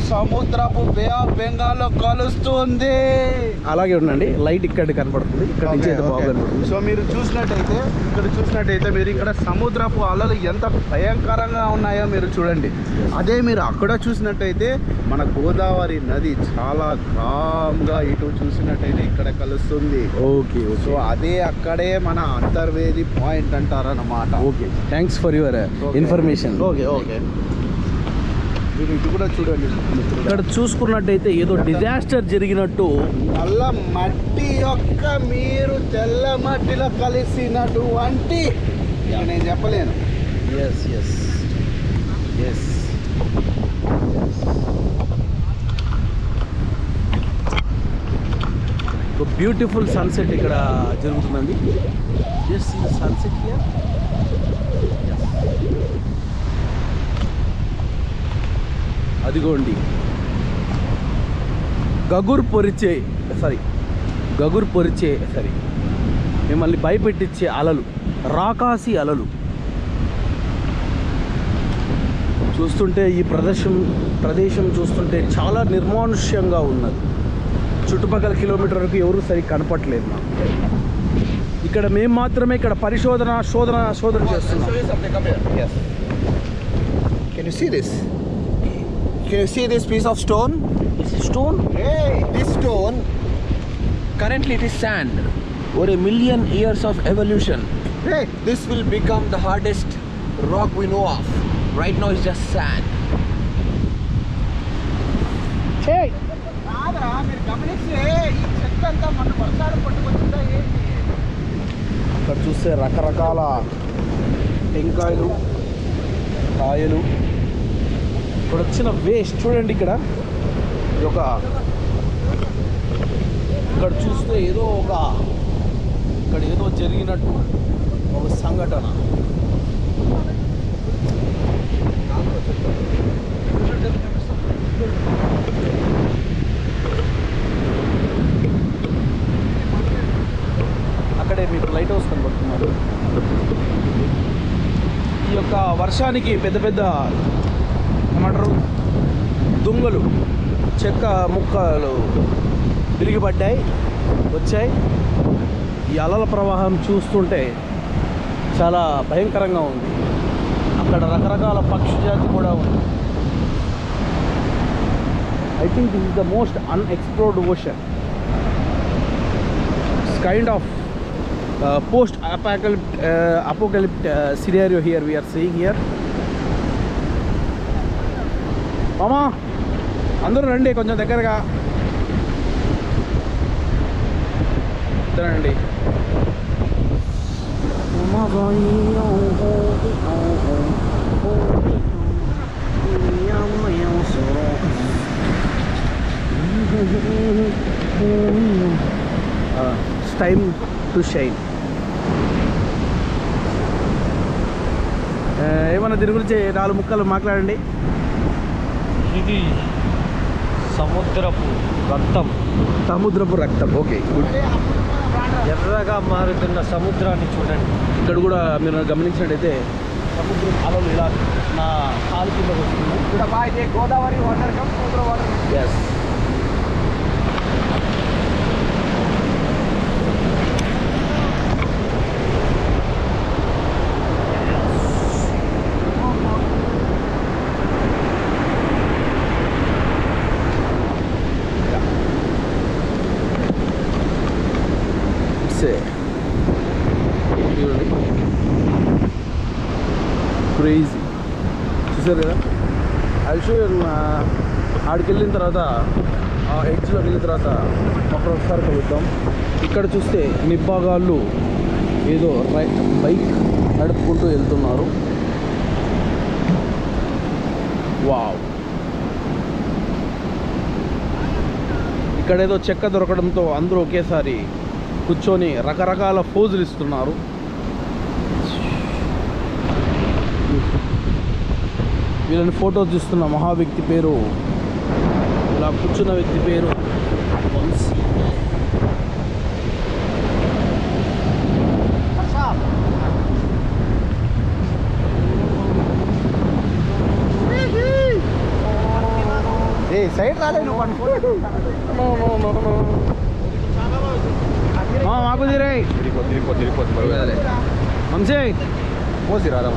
సముద్రపు బే ఆఫ్ బెంగాల్ లో కలుస్తుంది. అలాగే ఉండండి, లైట్ ఇక్కడ కనపడుతుంది, ఇక్కడ నుంచి అయితే బాగా కనపడుతుంది. సో మీరు చూసినట్టయితే మీరు ఇక్కడ సముద్రపు అలలు ఎంత భయంకరంగా ఉన్నాయో మీరు చూడండి. అదే మీరు అక్కడ చూసినట్టయితే మన గోదావరి నది చాలా కామ్గా ఇటు చూసినట్టయితే ఇక్కడ కలుస్తుంది. ఓకే, సో అదే అక్కడే మన అంతర్వేది పాయింట్ అంటారన్నమాట. Okay, thanks for your information. Okay మీరు ఇటు కూడా చూడండి. ఇక్కడ చూసుకున్నట్టయితే ఏదో డిజాస్టర్ జరిగినట్టు నల్ల మట్టి యొక్క మీరు తెల్ల మట్టిలో కలిసినటువంటి నేను చెప్పలేను. ఎస్ ఎస్ ఎస్ ఒక బ్యూటిఫుల్ సన్సెట్ ఇక్కడ జరుగుతుందండి. Just see the sunset here. అదిగోండి గగుర్ పొరిచే మిమ్మల్ని భయపెట్టించే అలలు, రాకాసి అలలు చూస్తుంటే ఈ ప్రదేశం చూస్తుంటే చాలా నిర్మానుష్యంగా ఉన్నది. చుట్టుపక్కల కిలోమీటర్ వరకు ఎవరు సరిగ్గా కనపట్లేదు. ఇక్కడ మేము మాత్రమే ఇక్కడ శోధన చేస్తున్నాం. Can you see this? Can you see this piece of stone? This is stone? Hey, this stone. Currently it is sand. Over a million years of evolution. Hey, This will become the hardest rock we know of. Right now it's just sand. Hey! కాదరా మీరు గమనిస్తే ఈ చెత్త అంతా మన వర్షాలు పట్టుకొచ్చిందా ఏంటి? ఇక్కడ చూస్తే రకరకాల టెంకాయలు, కాయలు, ఇక్కడ వచ్చిన వేస్ట్ చూడండి. ఇక్కడ చూస్తే ఇక్కడ ఏదో జరిగినట్టు ఒక సంఘటన. అక్కడే మీకు లైట్ హౌస్ కనబడుతున్నారు. ఈ యొక్క వర్షానికి పెద్ద పెద్ద ఏమంటారు దుంగలు, చెక్క ముక్కలు విరిగిపడ్డాయి, వచ్చాయి. ఈ అలల ప్రవాహం చూస్తుంటే చాలా భయంకరంగా ఉంది. అక్కడ రకరకాల పక్షి జాతి కూడా ఉంది. I think this is the most unexplored ocean. It's kind of post apocalyptic scenario here we're seeing here. మామా అందరూ రండి, కొంచెం దగ్గరగా రండి. It's time to shine. ఏమన్నా దీని గురించి 4 ముక్కలు మాట్లాడండి. ఇది సముద్రపు రక్తం. Okay, good. ఎర్రగా మారుతున్న సముద్రాన్ని చూడండి. ఇక్కడ కూడా మీరు గమనించినట్టయితే సముద్రం అలలు ఇలా నా కాలు కింద వస్తుంది. ఇక్కడ గోదావరి వాటర్ కమ్ సముద్ర వాటర్. Yes, crazy. చూసారు కదా, ఐషో ఆడికి వెళ్ళిన తర్వాత ఆ ఎడ్జ్లో వెళ్ళిన తర్వాత ఒకసారి కలుద్దాం. ఇక్కడ చూస్తే నిబ్బాగాళ్ళు ఏదో బైక్ నడుపుకుంటూ వెళ్తున్నారు. వావ్, ఇక్కడేదో చెక్క దొరకడంతో అందరూ ఒకేసారి కూర్చొని రకరకాల పోజులు ఇస్తున్నారు. వీళ్ళని ఫోటో చూస్తున్న మహా వ్యక్తి పేరు, ఇలా కూర్చున్న వ్యక్తి పేరు వంశీ. ఏ సైడ్ రాలే నువ్వు అనుకో. మాకు తీరే తిరిగిపోతుంది వంశీ పోసి రాదా